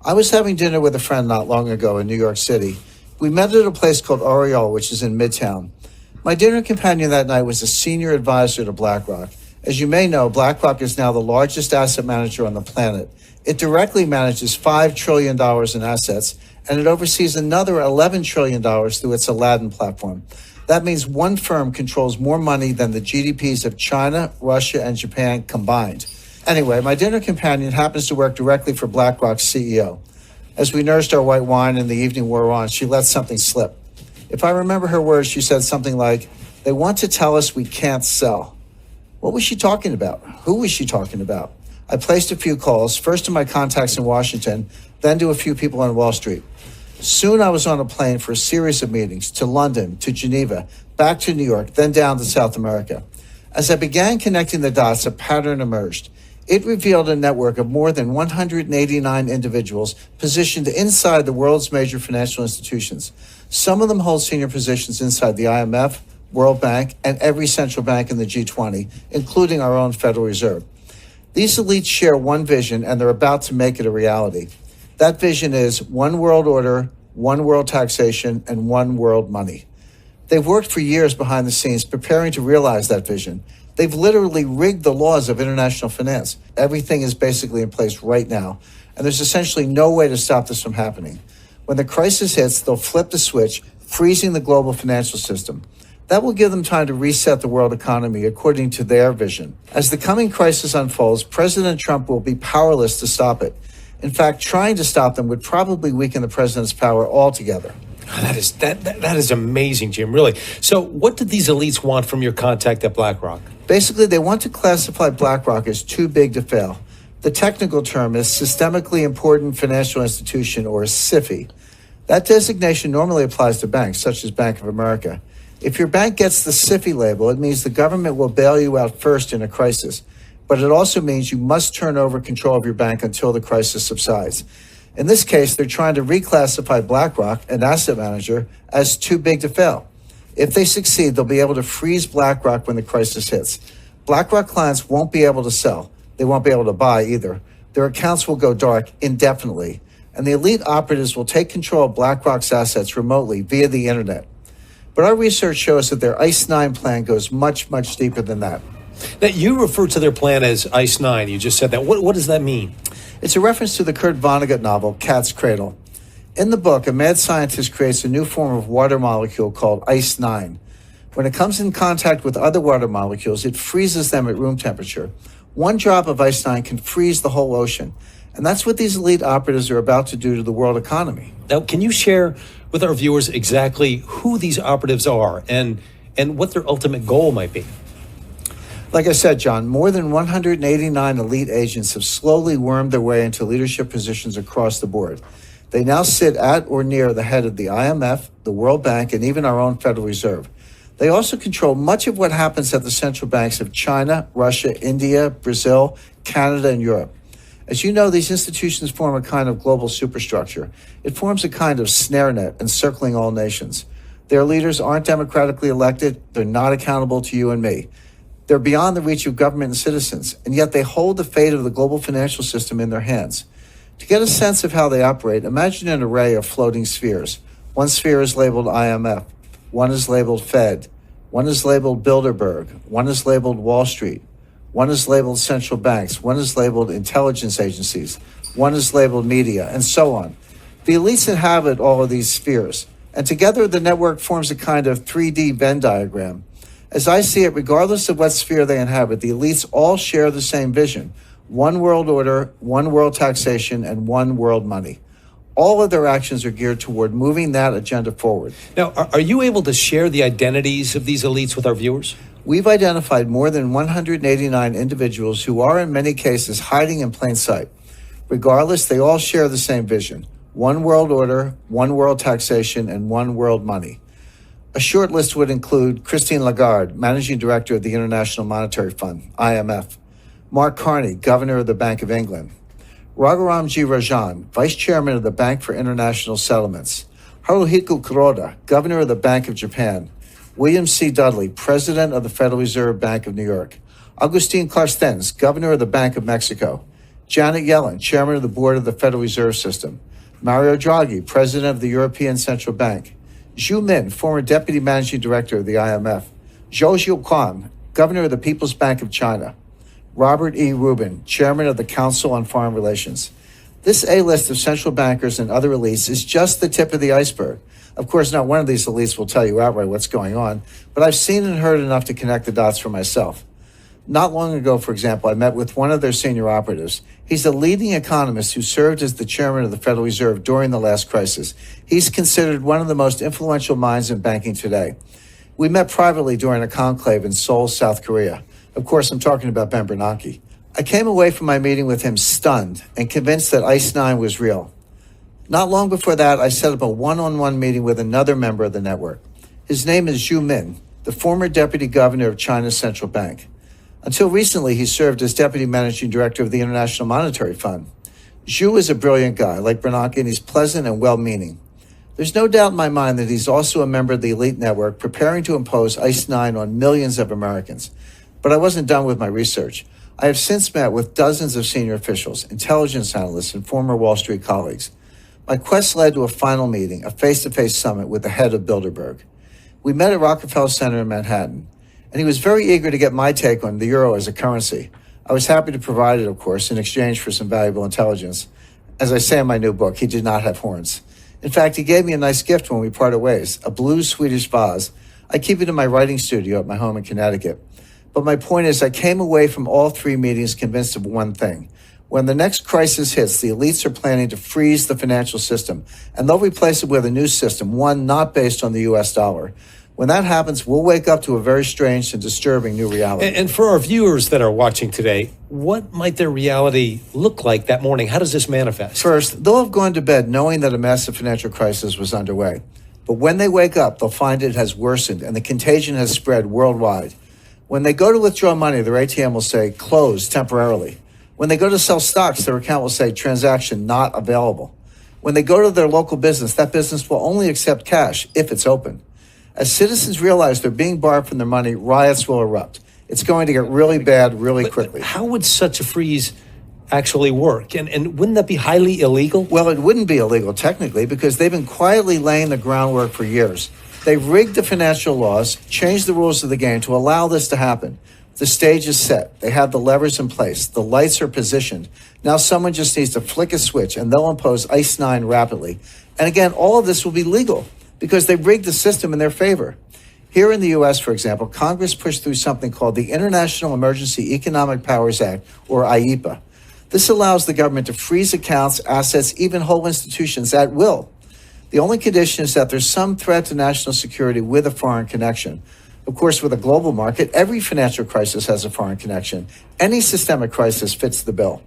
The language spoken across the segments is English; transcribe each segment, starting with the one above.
I was having dinner with a friend not long ago in New York City. We met at a place called Oriole, which is in Midtown. My dinner companion that night was a senior advisor to BlackRock. As you may know, BlackRock is now the largest asset manager on the planet. It directly manages $5 trillion in assets, and it oversees another $11 trillion through its Aladdin platform. That means one firm controls more money than the GDPs of China, Russia, and Japan combined. Anyway, my dinner companion happens to work directly for BlackRock's CEO. As we nursed our white wine and the evening wore on, she let something slip. If I remember her words, she said something like, "They want to tell us we can't sell." What was she talking about? Who was she talking about? I placed a few calls, first to my contacts in Washington, then to a few people on Wall Street. Soon I was on a plane for a series of meetings to London, to Geneva, back to New York, then down to South America. As I began connecting the dots, a pattern emerged. It revealed a network of more than 189 individuals positioned inside the world's major financial institutions. Some of them hold senior positions inside the IMF, World Bank, and every central bank in the G20, including our own Federal Reserve. These elites share one vision, and they're about to make it a reality. That vision is one world order, one world taxation, and one world money. They've worked for years behind the scenes preparing to realize that vision. They've literally rigged the laws of international finance. Everything is basically in place right now, and there's essentially no way to stop this from happening. When the crisis hits, they'll flip the switch, freezing the global financial system. That will give them time to reset the world economy according to their vision. As the coming crisis unfolds, President Trump will be powerless to stop it. In fact, trying to stop them would probably weaken the president's power altogether. That is amazing, Jim, really. So what did these elites want from your contact at BlackRock? Basically, they want to classify BlackRock as too big to fail. The technical term is Systemically Important Financial Institution, or SIFI. That designation normally applies to banks, such as Bank of America. If your bank gets the SIFI label, it means the government will bail you out first in a crisis. But it also means you must turn over control of your bank until the crisis subsides. In this case, they're trying to reclassify BlackRock, an asset manager, as too big to fail. If they succeed, they'll be able to freeze BlackRock when the crisis hits. BlackRock clients won't be able to sell. They won't be able to buy either. Their accounts will go dark indefinitely. And the elite operatives will take control of BlackRock's assets remotely via the internet. But our research shows that their ICE 9 plan goes much, much deeper than that. Now, you refer to their plan as ICE 9. You just said that. What does that mean? It's a reference to the Kurt Vonnegut novel, Cat's Cradle. In the book, a mad scientist creates a new form of water molecule called ICE 9. When it comes in contact with other water molecules, it freezes them at room temperature. One drop of ICE 9 can freeze the whole ocean. And that's what these elite operatives are about to do to the world economy. Now, can you share with our viewers exactly who these operatives are and what their ultimate goal might be? Like I said, John, more than 189 elite agents have slowly wormed their way into leadership positions across the board. They now sit at or near the head of the IMF, the World Bank, and even our own Federal Reserve. They also control much of what happens at the central banks of China, Russia, India, Brazil, Canada, and Europe. As you know, these institutions form a kind of global superstructure. It forms a kind of snare net encircling all nations. Their leaders aren't democratically elected. They're not accountable to you and me. They're beyond the reach of government and citizens, and yet they hold the fate of the global financial system in their hands. To get a sense of how they operate, imagine an array of floating spheres. One sphere is labeled IMF. One is labeled Fed. One is labeled Bilderberg. One is labeled Wall Street. One is labeled central banks. One is labeled intelligence agencies. One is labeled media, and so on. The elites inhabit all of these spheres, and together the network forms a kind of 3D Venn diagram. As I see it, regardless of what sphere they inhabit, the elites all share the same vision: one world order, one world taxation, and one world money. All of their actions are geared toward moving that agenda forward. Now, are you able to share the identities of these elites with our viewers? We've identified more than 189 individuals who are in many cases hiding in plain sight. Regardless, they all share the same vision: one world order, one world taxation, and one world money. A short list would include Christine Lagarde, Managing Director of the International Monetary Fund, IMF; Mark Carney, Governor of the Bank of England; Raghuram G. Rajan, Vice Chairman of the Bank for International Settlements; Haruhiko Kuroda, Governor of the Bank of Japan; William C. Dudley, President of the Federal Reserve Bank of New York; Agustin Carstens, Governor of the Bank of Mexico; Janet Yellen, chairman of the board of the Federal Reserve System, Mario Draghi, president of the European Central Bank, Zhu Min, former deputy managing director of the IMF, Zhou Zhiuquan, governor of the People's Bank of China, Robert E. Rubin, chairman of the Council on Foreign Relations. This A-list of central bankers and other elites is just the tip of the iceberg. Of course, not one of these elites will tell you outright what's going on, but I've seen and heard enough to connect the dots for myself. Not long ago, for example, I met with one of their senior operatives. He's a leading economist who served as the chairman of the Federal Reserve during the last crisis. He's considered one of the most influential minds in banking today. We met privately during a conclave in Seoul, South Korea. Of course, I'm talking about Ben Bernanke. I came away from my meeting with him stunned and convinced that ICE 9 was real. Not long before that, I set up a one-on-one meeting with another member of the network. His name is Zhu Min, the former deputy governor of China's central bank. Until recently, he served as deputy managing director of the International Monetary Fund. Zhu is a brilliant guy, like Bernanke, and he's pleasant and well-meaning. There's no doubt in my mind that he's also a member of the elite network preparing to impose ICE 9 on millions of Americans. But I wasn't done with my research. I have since met with dozens of senior officials, intelligence analysts, and former Wall Street colleagues. My quest led to a final meeting, a face-to-face summit with the head of Bilderberg. We met at Rockefeller Center in Manhattan, and he was very eager to get my take on the euro as a currency. I was happy to provide it, of course, in exchange for some valuable intelligence. As I say in my new book, he did not have horns. In fact, he gave me a nice gift when we parted ways, a blue Swedish vase. I keep it in my writing studio at my home in Connecticut. But my point is, I came away from all three meetings convinced of one thing. When the next crisis hits, the elites are planning to freeze the financial system, and they'll replace it with a new system, one not based on the U.S. dollar. When that happens, we'll wake up to a very strange and disturbing new reality. And for our viewers that are watching today, what might their reality look like that morning? How does this manifest? First, they'll have gone to bed knowing that a massive financial crisis was underway. But when they wake up, they'll find it has worsened and the contagion has spread worldwide. When they go to withdraw money, their ATM will say, closed temporarily. When they go to sell stocks, their account will say, transaction not available. When they go to their local business, that business will only accept cash if it's open. As citizens realize they're being barred from their money, riots will erupt. It's going to get really bad really quickly. How would such a freeze actually work? And wouldn't that be highly illegal? Well, it wouldn't be illegal technically because they've been quietly laying the groundwork for years. They've rigged the financial laws, changed the rules of the game to allow this to happen. The stage is set. They have the levers in place. The lights are positioned. Now someone just needs to flick a switch and they'll impose ICE 9 rapidly. And again, all of this will be legal because they've rigged the system in their favor. Here in the U.S., for example, Congress pushed through something called the International Emergency Economic Powers Act, or IEPA. This allows the government to freeze accounts, assets, even whole institutions at will. The only condition is that there's some threat to national security with a foreign connection. Of course, with a global market, every financial crisis has a foreign connection. Any systemic crisis fits the bill.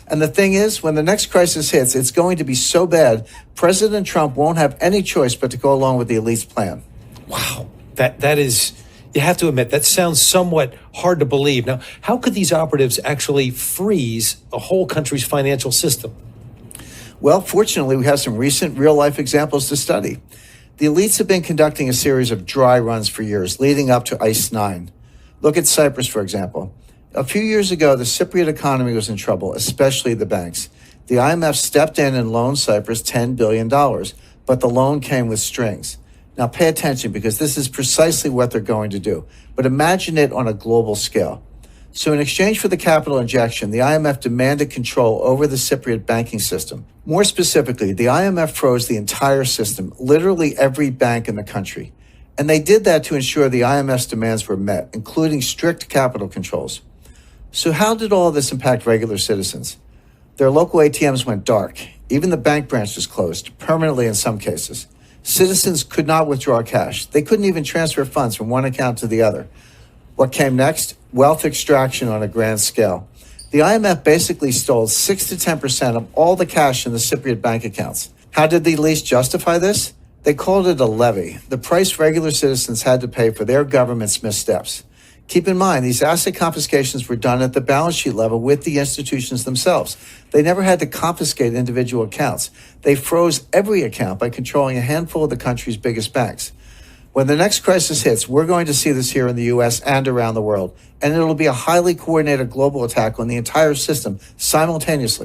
And the thing is, when the next crisis hits, it's going to be so bad, President Trump won't have any choice but to go along with the elite's plan. Wow. That is, you have to admit, that sounds somewhat hard to believe. Now, how could these operatives actually freeze a whole country's financial system? Well, fortunately, we have some recent real-life examples to study. The elites have been conducting a series of dry runs for years, leading up to ICE 9. Look at Cyprus, for example. A few years ago, the Cypriot economy was in trouble, especially the banks. The IMF stepped in and loaned Cyprus $10 billion, but the loan came with strings. Now, pay attention because this is precisely what they're going to do. But imagine it on a global scale. So in exchange for the capital injection, the IMF demanded control over the Cypriot banking system. More specifically, the IMF froze the entire system, literally every bank in the country. And they did that to ensure the IMF's demands were met, including strict capital controls. So how did all of this impact regular citizens? Their local ATMs went dark. Even the bank branch was closed, permanently in some cases. Citizens could not withdraw cash. They couldn't even transfer funds from one account to the other. What came next? Wealth extraction on a grand scale. The IMF basically stole 6 to 10% of all the cash in the Cypriot bank accounts. How did the elites justify this? They called it a levy, the price regular citizens had to pay for their government's missteps. Keep in mind, these asset confiscations were done at the balance sheet level with the institutions themselves. They never had to confiscate individual accounts. They froze every account by controlling a handful of the country's biggest banks. When the next crisis hits, we're going to see this here in the U.S. and around the world, and it'll be a highly coordinated global attack on the entire system simultaneously.